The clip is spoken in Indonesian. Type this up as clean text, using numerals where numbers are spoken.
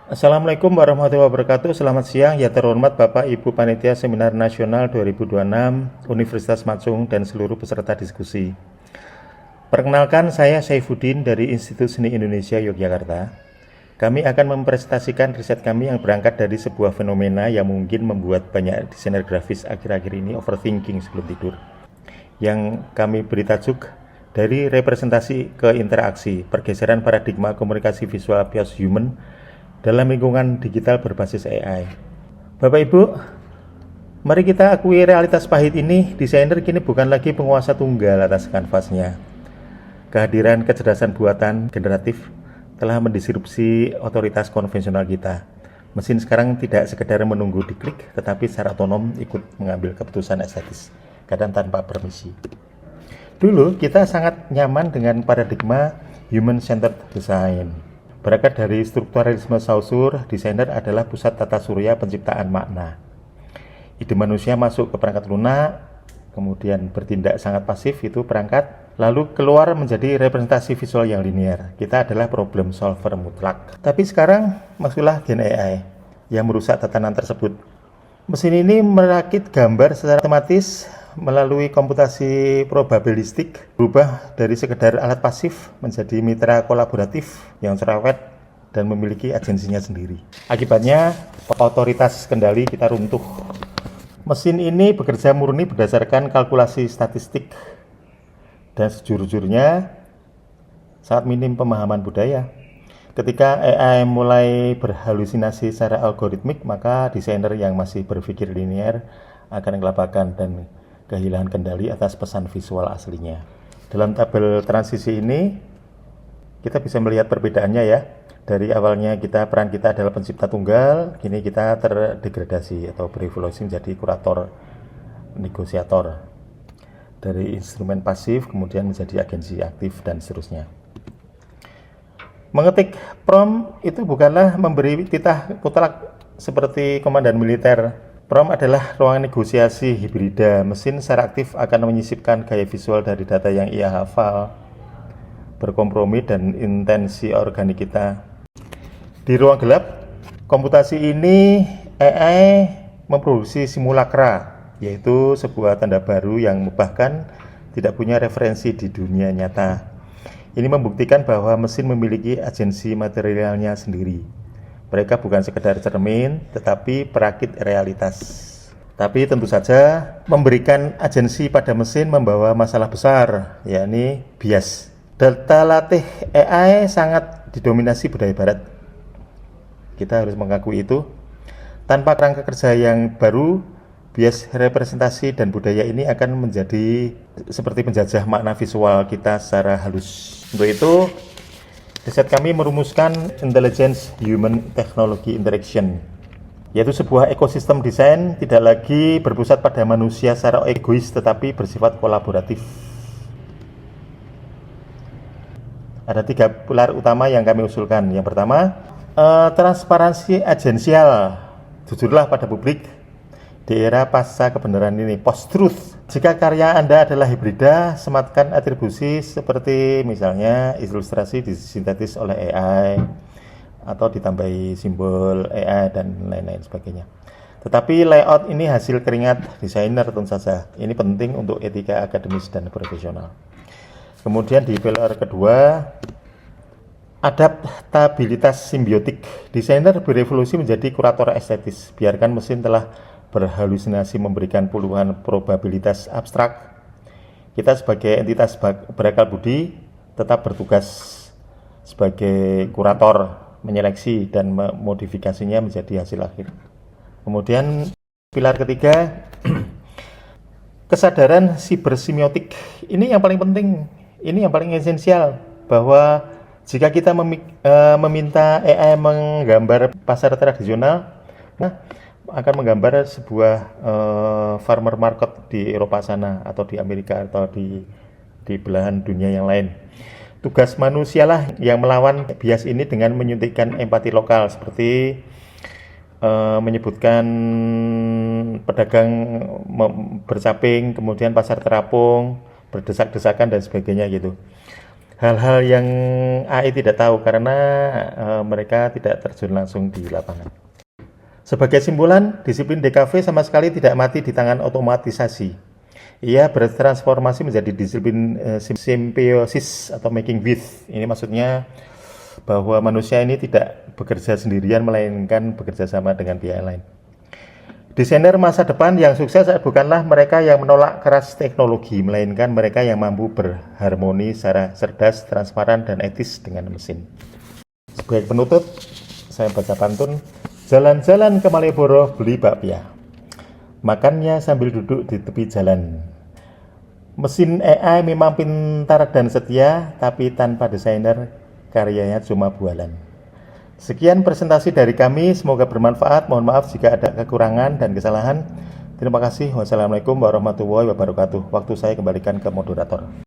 Assalamualaikum warahmatullahi wabarakatuh. Selamat siang ya terhormat Bapak Ibu Panitia Seminar Nasional 2026 Universitas Matsung dan seluruh peserta diskusi. Perkenalkan, saya Saifuddin dari Institut Seni Indonesia Yogyakarta. Kami akan mempresentasikan riset kami yang berangkat dari sebuah fenomena yang mungkin membuat banyak desainer grafis akhir-akhir ini overthinking sebelum tidur. Yang kami beri tajuk dari representasi ke interaksi, pergeseran paradigma komunikasi visual bias human dalam lingkungan digital berbasis AI. Bapak Ibu, mari kita akui realitas pahit ini, desainer kini bukan lagi penguasa tunggal atas kanvasnya. Kehadiran kecerdasan buatan generatif telah mendisrupsi otoritas konvensional kita. Mesin sekarang tidak sekedar menunggu diklik, tetapi secara otonom ikut mengambil keputusan estetis, kadang tanpa permisi. Dulu kita sangat nyaman dengan paradigma human-centered design. Berangkat dari strukturalisme Saussure, desainer adalah pusat tata surya penciptaan makna. Ide manusia masuk ke perangkat lunak, kemudian bertindak sangat pasif, itu perangkat, lalu keluar menjadi representasi visual yang linear. Kita adalah problem solver mutlak. Tapi sekarang masuklah Gen AI yang merusak tatanan tersebut. Mesin ini merakit gambar secara otomatis melalui komputasi probabilistik, berubah dari sekedar alat pasif menjadi mitra kolaboratif yang cerewet dan memiliki agensinya sendiri. Akibatnya, otoritas kendali kita runtuh. Mesin ini bekerja murni berdasarkan kalkulasi statistik dan sejujurnya sangat minim pemahaman budaya. Ketika AI mulai berhalusinasi secara algoritmik, maka desainer yang masih berpikir linear akan kelabakan dan kehilangan kendali atas pesan visual aslinya. Dalam tabel transisi ini, kita bisa melihat perbedaannya ya. Dari awalnya peran kita adalah pencipta tunggal, kini kita terdegradasi atau berevolusi menjadi kurator, negosiator. Dari instrumen pasif kemudian menjadi agensi aktif dan seterusnya. Mengetik prompt itu bukanlah memberi titah kutelak seperti komandan militer. Prompt adalah ruang negosiasi hibrida. Mesin secara aktif akan menyisipkan gaya visual dari data yang ia hafal, berkompromi dan intensi organik kita. Di ruang gelap, komputasi ini AI memproduksi simulakra, yaitu sebuah tanda baru yang bahkan tidak punya referensi di dunia nyata. Ini membuktikan bahwa mesin memiliki agensi materialnya sendiri. Mereka bukan sekedar cermin, tetapi perakit realitas. Tapi tentu saja memberikan agensi pada mesin membawa masalah besar, yakni bias. Data latih AI sangat didominasi budaya barat. Kita harus mengakui itu. Tanpa kerangka kerja yang baru, bias representasi dan budaya ini akan menjadi seperti penjajah makna visual kita secara halus. Untuk itu, riset kami merumuskan Intelligence Human Technology Interaction, yaitu sebuah ekosistem desain tidak lagi berpusat pada manusia secara egois tetapi bersifat kolaboratif. Ada 3 pilar utama yang kami usulkan. Yang pertama, transparansi agensial. Jujurlah pada publik di era pasca kebenaran ini, post-truth. Jika karya Anda adalah hibrida, sematkan atribusi seperti misalnya ilustrasi disintetis oleh AI atau ditambahi simbol AI dan lain-lain sebagainya. Tetapi layout ini hasil keringat desainer tentu saja. Ini penting untuk etika akademis dan profesional. Kemudian di pilar kedua, adaptabilitas simbiotik. Desainer berevolusi menjadi kurator estetis. Biarkan mesin telah berhalusinasi memberikan puluhan probabilitas abstrak. Kita sebagai entitas berakal budi tetap bertugas sebagai kurator, menyeleksi dan memodifikasinya menjadi hasil akhir. Kemudian pilar ketiga, kesadaran sibersemiotik. Ini yang paling penting, ini yang paling esensial, bahwa jika kita meminta AI menggambar pasar tradisional, akan menggambar sebuah farmer market di Eropa sana atau di Amerika atau di belahan dunia yang lain. Tugas manusialah yang melawan bias ini dengan menyuntikkan empati lokal, seperti menyebutkan pedagang bercaping, kemudian pasar terapung, berdesak-desakan dan sebagainya gitu. hal-hal yang AI tidak tahu karena mereka tidak terjun langsung di lapangan. Sebagai simpulan, disiplin DKV sama sekali tidak mati di tangan otomatisasi. Ia bertransformasi menjadi disiplin symbiosis atau making with. Ini maksudnya bahwa manusia ini tidak bekerja sendirian, melainkan bekerja sama dengan pihak lain. Desainer masa depan yang sukses bukanlah mereka yang menolak keras teknologi, melainkan mereka yang mampu berharmoni secara cerdas, transparan, dan etis dengan mesin. Sebagai penutup, saya baca pantun. Jalan-jalan ke Malioboro beli bakpia, makannya sambil duduk di tepi jalan. Mesin AI memang pintar dan setia, tapi tanpa desainer karyanya cuma bualan. Sekian presentasi dari kami, semoga bermanfaat. Mohon maaf jika ada kekurangan dan kesalahan. Terima kasih. Wassalamualaikum warahmatullahi wabarakatuh. Waktu saya kembalikan ke moderator.